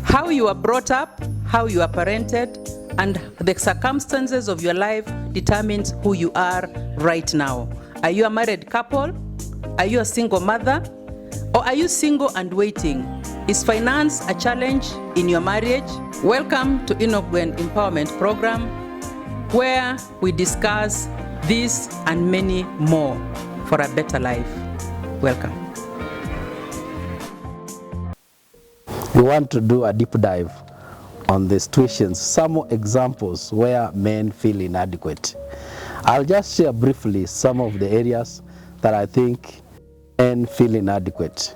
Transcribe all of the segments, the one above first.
How you are brought up, how you are parented, and the circumstances of your life determines who you are right now. Are you a married couple? Are you a single mother? Or are you single and waiting? Is finance a challenge in your marriage? Welcome to Inogwen Empowerment Program, where we discuss this and many more for a better life. Welcome. We want to do a deep dive on the situations, some examples where men feel inadequate. I'll just share briefly some of the areas that I think men feel inadequate.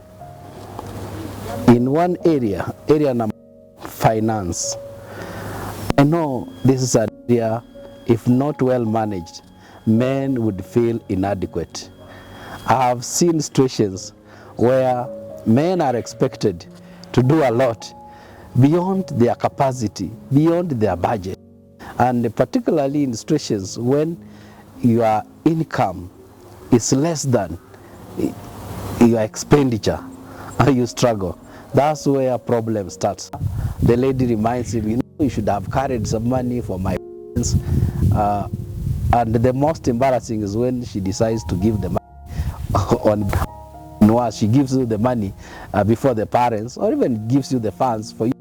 In one area number finance. I know this is an area, if not well managed, men would feel inadequate. I have seen situations where men are expected to do a lot beyond their capacity, beyond their budget. And particularly in situations when your income is less than your expenditure and you struggle, that's where a problem starts. The lady reminds him, you should have carried some money for my parents. And the most embarrassing is when she decides to give the money she gives you the money before the parents, or even gives you the funds for you.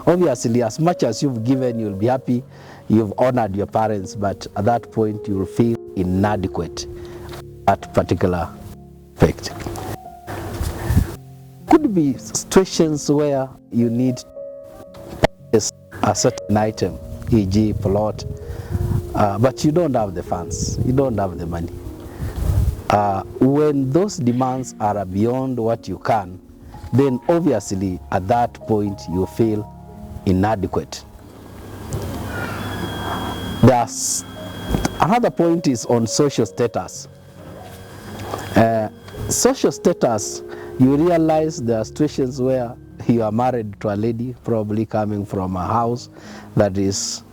Obviously, as much as you've given, you'll be happy, you've honored your parents, but at that point you'll feel inadequate at particular fact. Could be situations where you need to purchase a certain item, e.g. plot, but you don't have the funds, you don't have the money. When those demands are beyond what you can, then obviously at that point you feel inadequate. There's another point is on social status. Social status, you realize there are situations where you are married to a lady, probably coming from a house that is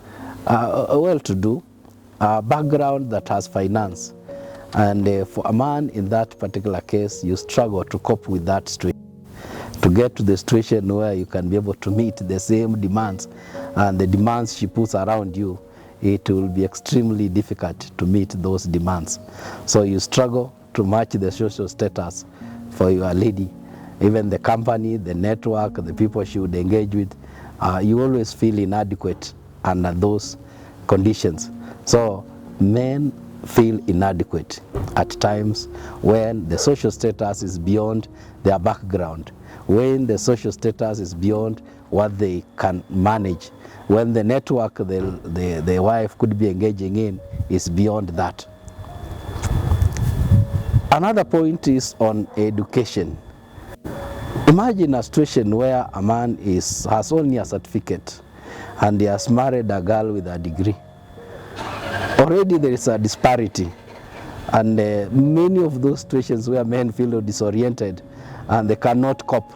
well-to-do, a background that has finance. And for a man in that particular case, you struggle to cope with that situation. To get to the situation where you can be able to meet the same demands and the demands she puts around you, it will be extremely difficult to meet those demands. So you struggle to match the social status for your lady. Even the company, the network, the people she would engage with, you always feel inadequate under those conditions. So men feel inadequate at times when the social status is beyond their background, when the social status is beyond what they can manage, when the network the wife could be engaging in is beyond that. Another point is on education. Imagine a situation where a man has only a certificate and he has married a girl with a degree. Already there is a disparity, and many of those situations where men feel disoriented and they cannot cope,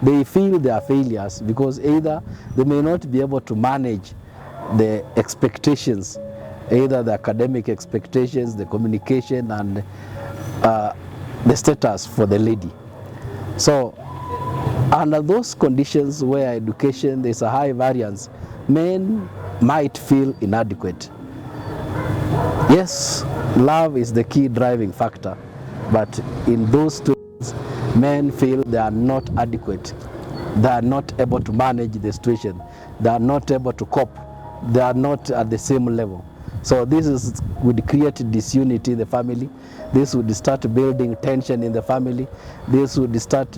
they feel they are failures because either they may not be able to manage the expectations, either the academic expectations, the communication, and the status for the lady. So under those conditions where education, there's a high variance, men might feel inadequate. Yes, love is the key driving factor, but in those two, men feel they are not adequate. They are not able to manage the situation. They are not able to cope. They are not at the same level. So this would create disunity in the family. This would start building tension in the family. This would start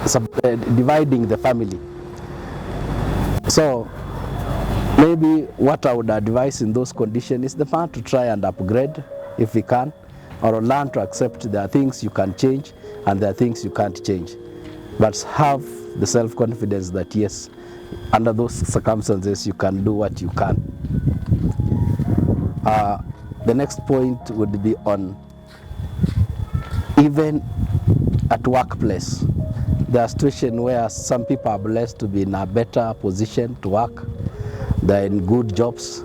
dividing the family. So maybe what I would advise in those conditions is the man to try and upgrade if he can, or learn to accept there are things you can change and there are things you can't change. But have the self-confidence that yes, under those circumstances you can do what you can. The next point would be on even at workplace. There are situations where some people are blessed to be in a better position to work. They're in good jobs,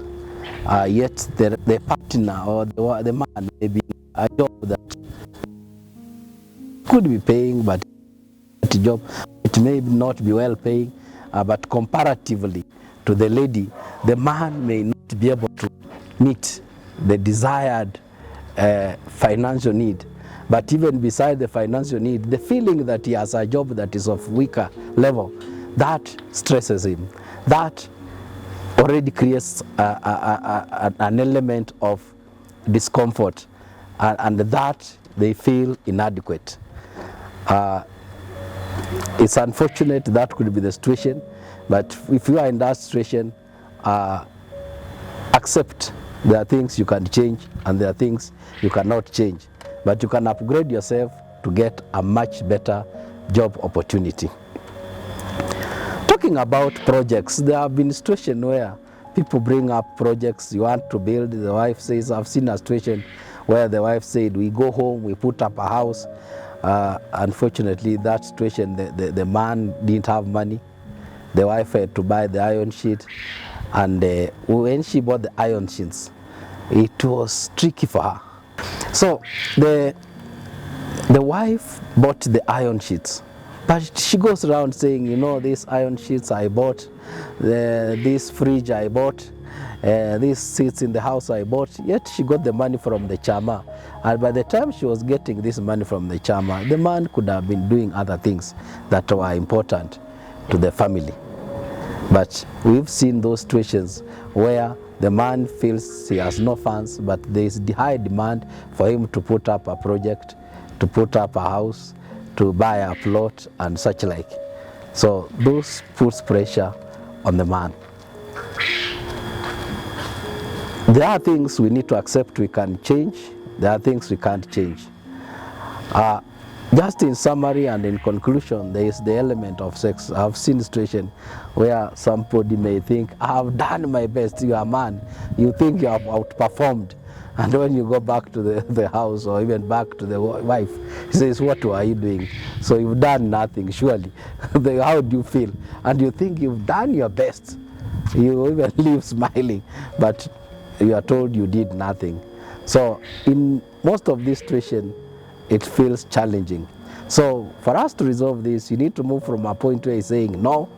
yet the partner or the man may be in a job that could be paying, but the job, it may not be well paying, but comparatively to the lady, the man may not be able to meet the desired financial need. But even beside the financial need, the feeling that he has a job that is of weaker level, that stresses him. That already creates an element of discomfort, and that they feel inadequate. It's unfortunate that could be the situation, but if you are in that situation, accept there are things you can change and there are things you cannot change, but you can upgrade yourself to get a much better job opportunity. Talking about projects, there have been situations where people bring up projects you want to build. The wife says, I've seen a situation where the wife said, we go home, we put up a house. Unfortunately, that situation, the man didn't have money. The wife had to buy the iron sheet, and when she bought the iron sheets, it was tricky for her. So the wife bought the iron sheets, but she goes around saying, you know, these iron sheets I bought, this fridge I bought, these seats in the house I bought. Yet she got the money from the chama, and by the time she was getting this money from the chama, the man could have been doing other things that were important to the family. But we've seen those situations where the man feels he has no funds, but there is the high demand for him to put up a project, to put up a house, to buy a plot and such like. So those puts pressure on the man. There are things we need to accept we can change, there are things we can't change. Just in summary and in conclusion, there is the element of sex. I've seen a situation where somebody may think, I have done my best. You are a man, you think you have outperformed, and when you go back to the house or even back to the wife, he says, what were you doing? So you've done nothing, surely. How do you feel? And you think you've done your best. You even leave smiling, but you are told you did nothing. So in most of these situations, it feels challenging. So for us to resolve this, you need to move from a point where you're saying, no,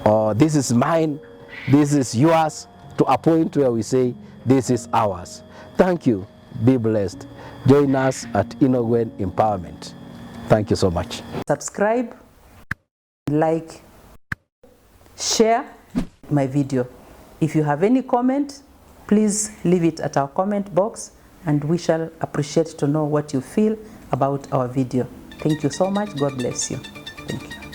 or this is mine, this is yours, to a point where we say, this is ours. Thank you. Be blessed. Join us at Inogwen Empowerment. Thank you so much. Subscribe, like, share my video. If you have any comment, please leave it at our comment box, and we shall appreciate to know what you feel about our video. Thank you so much. God bless you. Thank you.